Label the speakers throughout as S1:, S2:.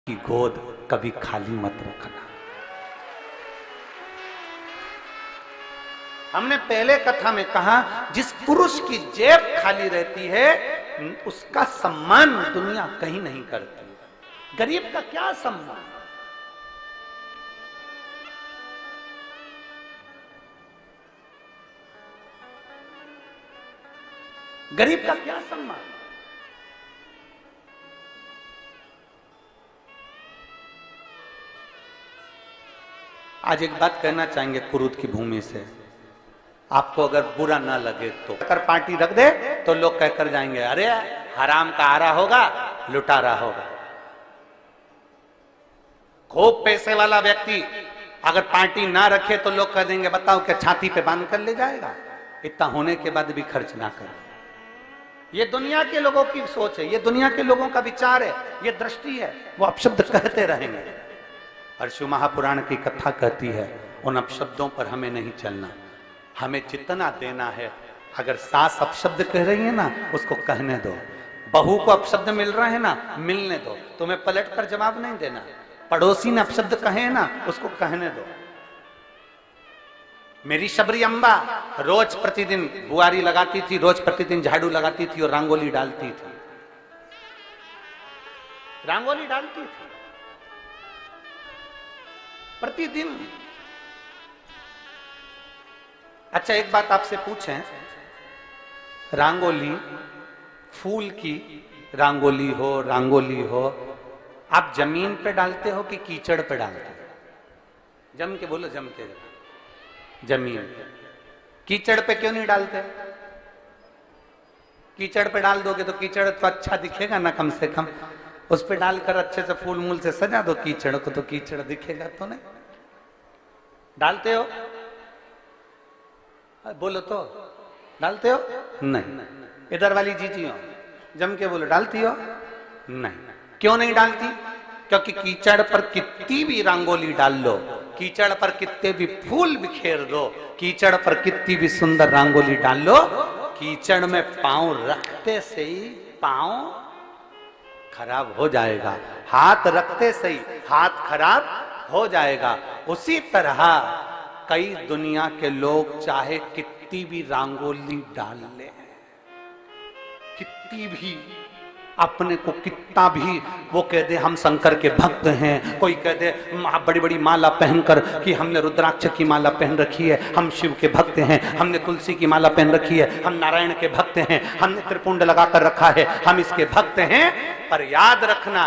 S1: की गोद कभी खाली मत रखना। हमने पहले कथा में कहा, जिस पुरुष की जेब खाली रहती है उसका सम्मान दुनिया कहीं नहीं करती। गरीब का क्या सम्मान? गरीब का क्या सम्मान? आज एक बात कहना चाहेंगे कुरुद की भूमि से, आपको अगर बुरा ना लगे तो अगर पार्टी रख दे तो लोग कहकर जाएंगे, अरे हराम का आ रहा होगा, लुटा रहा होगा। खूब पैसे वाला व्यक्ति अगर पार्टी ना रखे तो लोग कह देंगे, बताओ क्या छाती पे बांध कर ले जाएगा? इतना होने के बाद भी खर्च ना करे। ये दुनिया के लोगों की सोच है, ये दुनिया के लोगों का विचार है, ये दृष्टि है। वो अपशब्द कहते रहेंगे। और शिव महापुराण की कथा कहती है, उन अपशब्दों पर हमें नहीं चलना, हमें जितना देना है। अगर सास अपशब्द कह रही है ना, उसको कहने दो। बहू को अपशब्द मिल रहा है ना, मिलने दो, तुम्हें पलट कर जवाब नहीं देना। पड़ोसी ने अपशब्द कहे ना, उसको कहने दो। मेरी शबरी अम्बा रोज प्रतिदिन बुआरी लगाती थी, रोज प्रतिदिन झाड़ू लगाती थी और रंगोली डालती थी, रंगोली डालती थी प्रतिदिन। अच्छा एक बात आपसे पूछें, रंगोली फूल की रंगोली हो, आप जमीन पे डालते हो कि कीचड़ पे डालते हो? जम के बोलो, जम के। जमीन पे। कीचड़ पे क्यों नहीं डालते? कीचड़ पे डाल दोगे तो कीचड़ तो अच्छा दिखेगा ना, कम से कम उस पे डालकर अच्छे से फूल मूल से सजा दो कीचड़ को, तो कीचड़ दिखेगा तो नहीं। डालते हो? बोलो तो, डालते हो? नहीं। इधर वाली जीजी हो, जम के बोलो, डालती हो? नहीं। क्यों नहीं डालती? क्योंकि कीचड़ पर कितनी भी रंगोली डाल लो, कीचड़ पर कितने भी फूल बिखेर दो, कीचड़ पर कितनी भी सुंदर रंगोली डाल लो, कीचड़ में पांव रखते से ही पांव खराब हो जाएगा, हाथ रखते से ही हाथ खराब हो जाएगा। उसी तरह कई दुनिया के लोग चाहे कितनी भी रंगोली डाल ले, कितनी भी अपने को कितना भी वो कह दे हम शंकर के भक्त हैं, कोई कह दे बड़ी बड़ी माला पहनकर कि हमने रुद्राक्ष की माला पहन रखी है, हम शिव के भक्त हैं, हमने तुलसी की माला पहन रखी है, हम नारायण के भक्त हैं, हमने त्रिपुंड लगाकर रखा है, हम इसके भक्त हैं। पर याद रखना,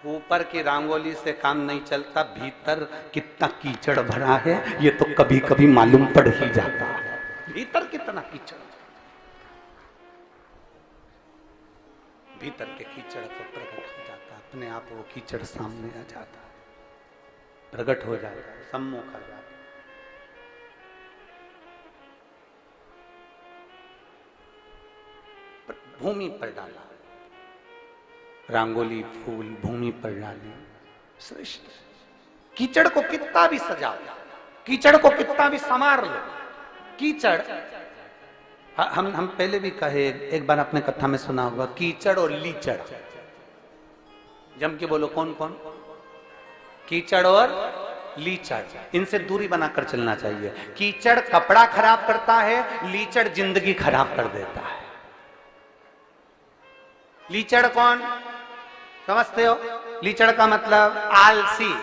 S1: ऊपर की रंगोली से काम नहीं चलता, भीतर कितना कीचड़ भरा है ये तो कभी कभी मालूम पड़ ही जाता है, भीतर कितना कीचड़। भीतर के कीचड़ को प्रकट हो जाता, अपने आप वो कीचड़ सामने आ जाता, प्रकट हो जाता, सम्मुख आ जाता। भूमि पर डाला रंगोली, फूल भूमि पर डाली, श्रेष्ठ। कीचड़ को कितना भी सजाओ, कीचड़ को कितना भी संवार लो, कीचड़ हम पहले भी कहे, एक बार आपने कथा में सुना होगा, कीचड़ और लीचड़। जम के बोलो, कौन कौन? कीचड़ और लीचड़, इनसे दूरी बनाकर चलना चाहिए। कीचड़ कपड़ा खराब करता है, लीचड़ जिंदगी खराब कर देता है। लीचड़ कौन समझते हो? लीचड़ का मतलब आलसी,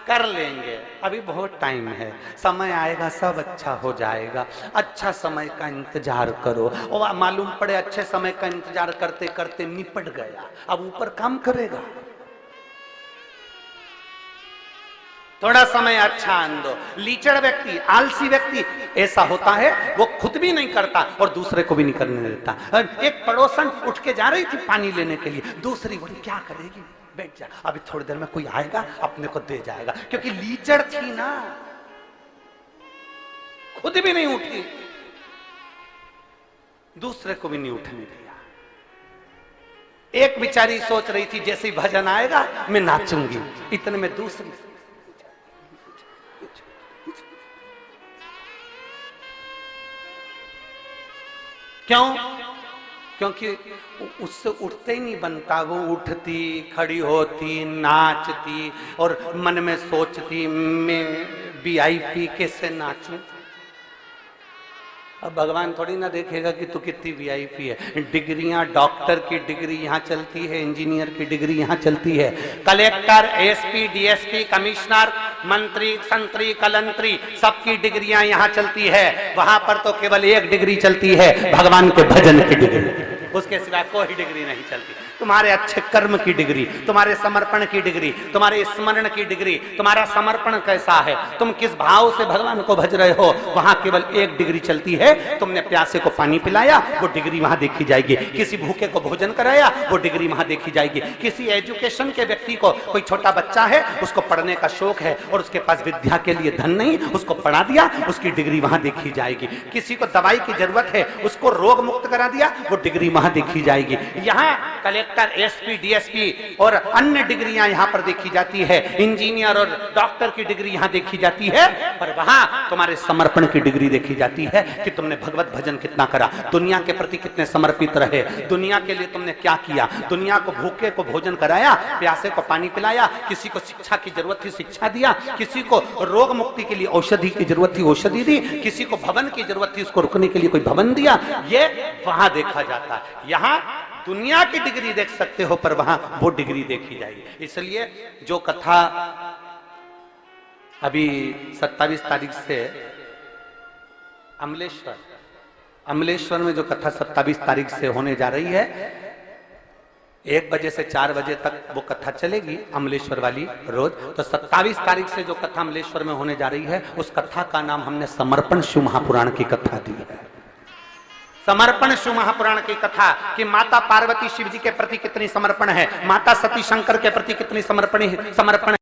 S1: कर लेंगे, अभी बहुत टाइम है, समय आएगा सब अच्छा हो जाएगा, अच्छा समय का इंतजार करो। और मालूम पड़े अच्छे समय का इंतजार करते करते निपट गया, अब ऊपर काम करेगा। थोड़ा समय अच्छा आन दो। लीचड़ व्यक्ति, आलसी व्यक्ति ऐसा होता है, वो खुद भी नहीं करता और दूसरे को भी नहीं करने देता। एक पड़ोसन उठ के जा रही थी पानी लेने के लिए, दूसरी बोली क्या करेगी, बैठ जा, अभी थोड़ी देर में कोई आएगा अपने को दे जाएगा, क्योंकि लीचड़ थी ना, खुद भी नहीं उठी, दूसरे को भी नहीं उठने दिया। एक बेचारी सोच रही थी जैसे ही भजन आएगा मैं नाचूंगी, इतने में दूसरी, क्यों? क्योंकि उससे उठते ही नहीं बनता। वो उठती, खड़ी होती, नाचती और मन में सोचती मैं वीआईपी कैसे नाचूं। अब भगवान थोड़ी ना देखेगा कि तू कितनी वीआईपी है। डिग्रियां, डॉक्टर की डिग्री यहाँ चलती है, इंजीनियर की डिग्री यहाँ चलती है, कलेक्टर, एसपी, डीएसपी, कमिश्नर, मंत्री, संतरी, कलंतरी, सबकी डिग्रियां यहाँ चलती है। वहां पर तो केवल एक डिग्री चलती है, भगवान के भजन की डिग्री। उसके सिवा कोई डिग्री नहीं चलती। तुम्हारे अच्छे कर्म की डिग्री, तुम्हारे समर्पण की डिग्री, तुम्हारे स्मरण की डिग्री, तुम्हारा समर्पण कैसा है, तुम किस भाव से भगवान को भज रहे हो, वहां केवल एक डिग्री चलती है। तुमने प्यासे को पानी पिलाया, वो डिग्री वहां देखी जाएगी। किसी भूखे को भोजन कराया, वो डिग्री वहां देखी जाएगी। किसी एजुकेशन के व्यक्ति को, कोई छोटा बच्चा है, उसको पढ़ने का शौक है और उसके पास विद्या के लिए धन नहीं, उसको पढ़ा दिया, उसकी डिग्री वहां देखी जाएगी। किसी को दवाई की जरूरत है, उसको रोग मुक्त करा दिया, वो डिग्री वहां देखी जाएगी। यहाँ कलेक्टर, एसपी, डीएसपी और अन्य डिग्रियां यहाँ पर देखी जाती है, इंजीनियर और डॉक्टर की डिग्री यहाँ देखी जाती है, पर वहां तुम्हारे समर्पण की डिग्री देखी जाती है कि तुमने भगवत भजन कितना करा, दुनिया के प्रति कितने समर्पित रहे, दुनिया के लिए तुमने क्या किया, दुनिया को भूखे को भोजन कराया, प्यासे को पानी पिलाया, किसी को शिक्षा की जरूरत थी शिक्षा दिया, किसी को रोग मुक्ति के लिए औषधि की जरूरत थी औषधि दी, किसी को भवन की जरूरत थी उसको रुकने के लिए कोई भवन दिया। ये वहां देखा जाता है। यहाँ दुनिया की डिग्री देख सकते हो, पर वहां वो डिग्री देखी जाएगी। इसलिए जो कथा अभी 27 तारीख से अमलेश्वर में जो कथा 27 तारीख से होने जा रही है, 1 बजे से 4 बजे तक वो कथा चलेगी अमलेश्वर वाली रोज। तो 27 तारीख से जो कथा अमलेश्वर में होने जा रही है, उस कथा का नाम हमने समर्पण शिव महापुराण की कथा दी है। समर्पण शिव महापुराण की कथा कि माता पार्वती शिव जी के प्रति कितनी समर्पण है, माता सती शंकर के प्रति कितनी समर्पण है।